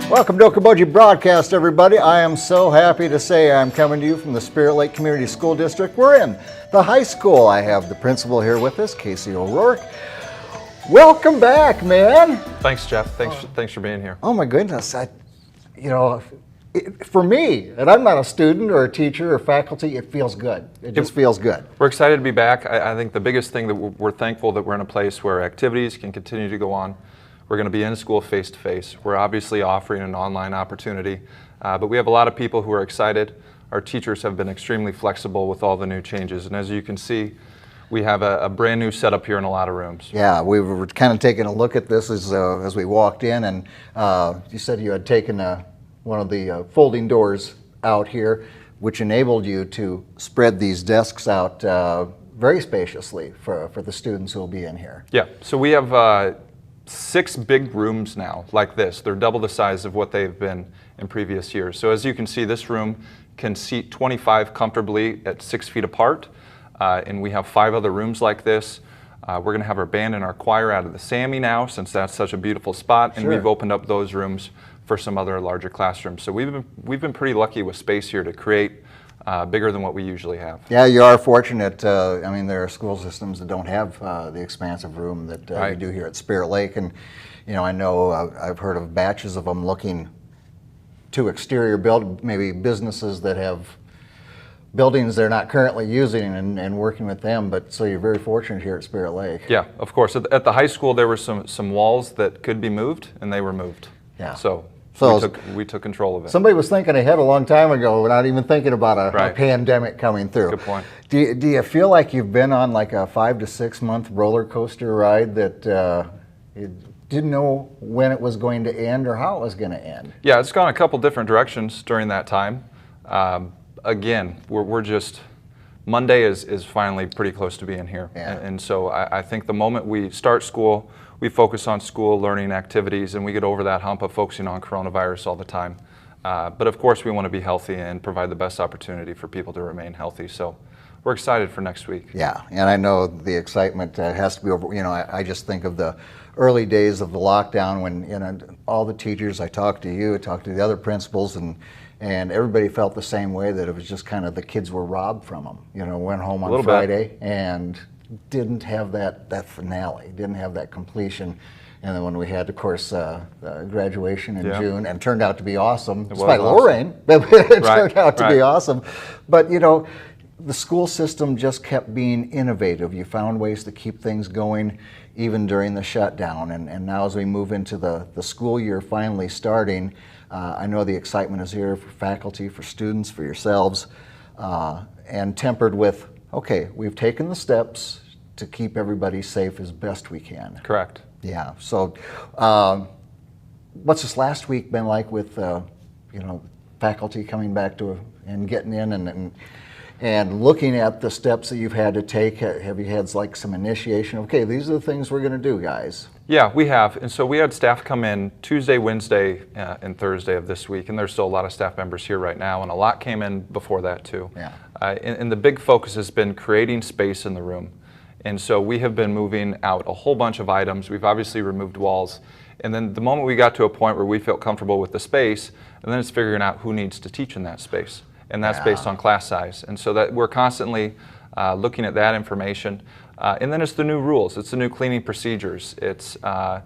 Welcome to Okoboji Broadcast, everybody. I am so happy to say I'm coming to you from the Spirit Lake Community School District. We're in the high school. I have the principal here with us, Casey O'Rourke. Welcome back, man. Thanks, Jeff. Thanks for being here. Oh my goodness, for me, and I'm not a student or a teacher or faculty, it feels good. It just feels good. We're excited to be back. I think the biggest thing that we're thankful that we're in a place where activities can continue to go on. We're going to be in school face-to-face. We're obviously offering an online opportunity, but we have a lot of people who are excited. Our teachers have been extremely flexible with all the new changes, and as you can see, we have a brand new setup here in a lot of rooms. Yeah, we were kind of taking a look at this as we walked in, and you said you had taken one of the folding doors out here, which enabled you to spread these desks out very spaciously for the students who will be in here. Yeah, so we have 6 big rooms now like this. They're double the size of what they've been in previous years. So as you can see, this room can seat 25 comfortably at 6 feet apart. And we have 5 other rooms like this. We're going to have our band and our choir out of the Sammy now, since that's such a beautiful spot. And we've opened up those rooms for some other larger classrooms. So we've been pretty lucky with space here to create bigger than what we usually have. Yeah, you are fortunate. I mean, there are school systems that don't have the expansive room that we do here at Spirit Lake. And, you know, I know I've heard of batches of them looking to exterior maybe businesses that have buildings they're not currently using and working with them, but so you're very fortunate here at Spirit Lake. Yeah, of course. At the high school, there were some walls that could be moved, and they were moved. Yeah. So we took control of it. Somebody was thinking ahead a long time ago, not even thinking about a pandemic coming through. Good point. Do you feel like you've been on like a 5 to 6 month roller coaster ride that you didn't know when it was going to end or how it was going to end? Yeah, it's gone a couple different directions during that time. Again, we're just, Monday is finally pretty close to being here. Yeah. And so I think the moment we start school, we focus on school learning activities, and we get over that hump of focusing on coronavirus all the time. But of course, we want to be healthy and provide the best opportunity for people to remain healthy. So we're excited for next week. Yeah, and I know the excitement has to be over. You know, I just think of the early days of the lockdown when, you know, all the teachers, I talked to you, I talked to the other principals, and everybody felt the same way, that it was just kind of the kids were robbed from them. You know, went home on Friday and didn't have that finale, didn't have that completion. And then when we had, of course, graduation in June, and turned out to be awesome, despite low rain, but it turned out to be awesome. But, you know, the school system just kept being innovative. You found ways to keep things going even during the shutdown. And now as we move into the school year finally starting, I know the excitement is here for faculty, for students, for yourselves, and tempered with, okay, we've taken the steps to keep everybody safe as best we can. Correct. Yeah. So, what's this last week been like with, you know, faculty coming back to and getting in and looking at the steps that you've had to take? Have you had like some initiation? Okay, these are the things we're going to do, guys. Yeah, we have. And so we had staff come in Tuesday, Wednesday, and Thursday of this week, and there's still a lot of staff members here right now, and a lot came in before that too. Yeah. And the big focus has been creating space in the room. And so we have been moving out a whole bunch of items. We've obviously removed walls. And then the moment we got to a point where we felt comfortable with the space, and then it's figuring out who needs to teach in that space. And that's based on class size. And so that we're constantly looking at that information. And then it's the new rules. It's the new cleaning procedures. It's we're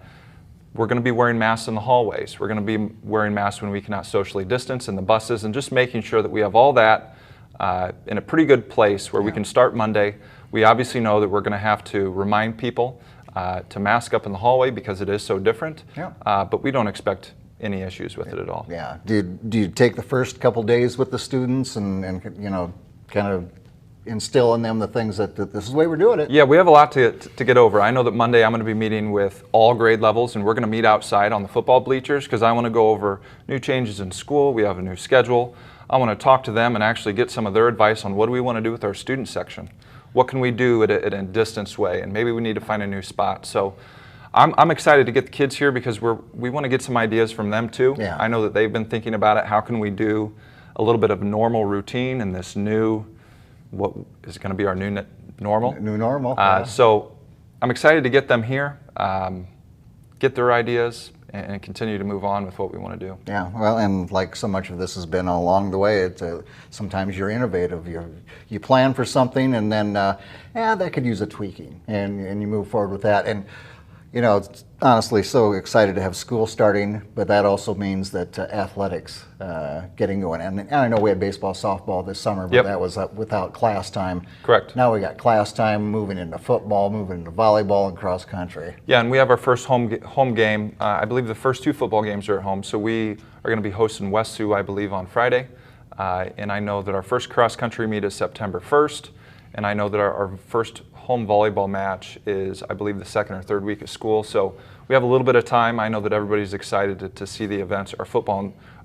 going to be wearing masks in the hallways. We're going to be wearing masks when we cannot socially distance in the buses, and just making sure that we have all that in a pretty good place where we can start Monday. We obviously know that we're going to have to remind people to mask up in the hallway because it is so different. Yeah. But we don't expect any issues with it at all. Yeah. Do you take the first couple days with the students and you know, kind of instill in them the things that this is the way we're doing it? Yeah, we have a lot to get over. I know that Monday I'm going to be meeting with all grade levels, and we're going to meet outside on the football bleachers because I want to go over new changes in school. We have a new schedule. I want to talk to them and actually get some of their advice on what do we want to do with our student section. What can we do in a distanced way? And maybe we need to find a new spot. So I'm excited to get the kids here because we want to get some ideas from them too. Yeah. I know that they've been thinking about it. How can we do a little bit of normal routine in this new, what is going to be our new normal? New normal. So I'm excited to get them here, get their ideas, and continue to move on with what we want to do. Yeah, well, and like so much of this has been along the way, sometimes you're innovative. You plan for something, and then that could use a tweaking, and you move forward with that. And it's honestly so excited to have school starting, but that also means that athletics getting going. And I know we had baseball, softball this summer, but that was without class time. Correct. Now we got class time, moving into football, moving into volleyball and cross country. Yeah, and we have our first home game. I believe the first 2 football games are at home, so we are going to be hosting West Sioux, I believe, on Friday. And I know that our first cross country meet is September 1st, and I know that our first home volleyball match is, I believe, the 2nd or 3rd week of school. So we have a little bit of time. I know that everybody's excited to see the events.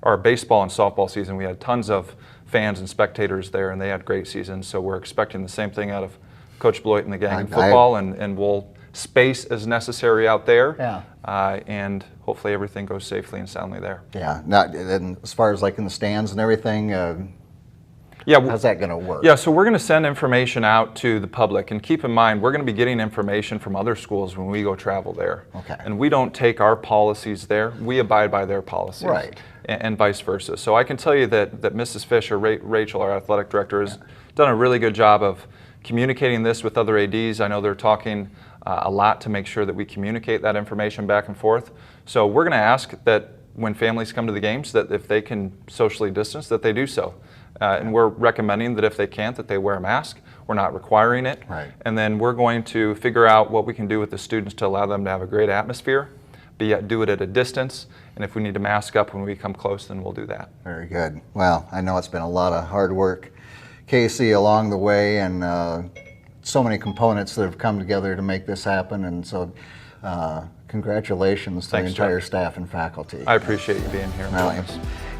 Our baseball and softball season, we had tons of fans and spectators there, and they had great seasons. So we're expecting the same thing out of Coach Beloit and the gang in football, and we'll space as necessary out there. Yeah. And hopefully everything goes safely and soundly there. Yeah. And as far as like in the stands and everything, yeah, how's that going to work? Yeah, so we're going to send information out to the public, and keep in mind we're going to be getting information from other schools when we go travel there. Okay. And we don't take our policies there; we abide by their policies, right? And vice versa. So I can tell you that Mrs. Fisher, Rachel, our athletic director, has done a really good job of communicating this with other ADs. I know they're talking a lot to make sure that we communicate that information back and forth. So we're going to ask that when families come to the games, that if they can socially distance, that they do so. And we're recommending that if they can't, that they wear a mask. We're not requiring it. Right. And then we're going to figure out what we can do with the students to allow them to have a great atmosphere, but yet do it at a distance. And if we need to mask up when we come close, then we'll do that. Very good. Well, I know it's been a lot of hard work, Casey, along the way, and so many components that have come together to make this happen. And so congratulations to the entire staff and faculty. I appreciate you being here.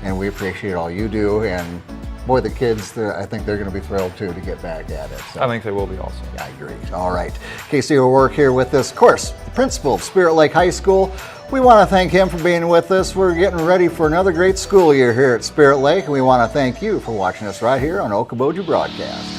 And we appreciate all you do. And boy, the kids, I think they're going to be thrilled too to get back at it. So. I think they will be also. I agree. All right. Casey will work here with us. Of course, the principal of Spirit Lake High School. We want to thank him for being with us. We're getting ready for another great school year here at Spirit Lake, and we want to thank you for watching us right here on Okoboji Broadcast.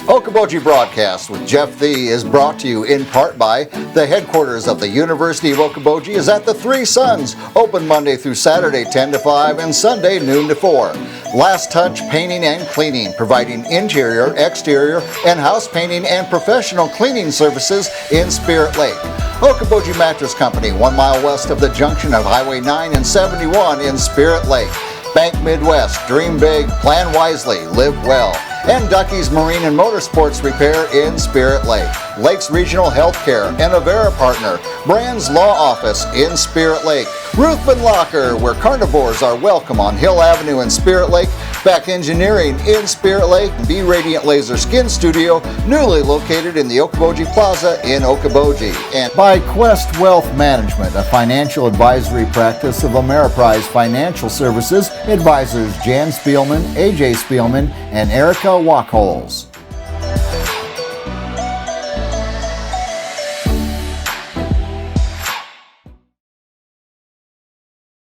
Okoboji Broadcast with Jeff Thee is brought to you in part by the headquarters of the University of Okoboji is at the Three Sons, open Monday through Saturday 10 to 5 and Sunday noon to 4. Last Touch Painting and Cleaning, providing interior, exterior, and house painting and professional cleaning services in Spirit Lake. Okoboji Mattress Company, 1 mile west of the junction of Highway 9 and 71 in Spirit Lake. Bank Midwest, dream big, plan wisely, live well. And Ducky's Marine and Motorsports Repair in Spirit Lake. Lakes Regional Healthcare and Avera Partner. Brand's Law Office in Spirit Lake. Ruthven Locker, where carnivores are welcome on Hill Avenue in Spirit Lake. Beck Engineering in Spirit Lake. Be Radiant Laser Skin Studio, newly located in the Okoboji Plaza in Okoboji. And by Quest Wealth Management, a financial advisory practice of Ameriprise Financial Services. Advisors Jan Spielman, AJ Spielman, and Erica Wachholz.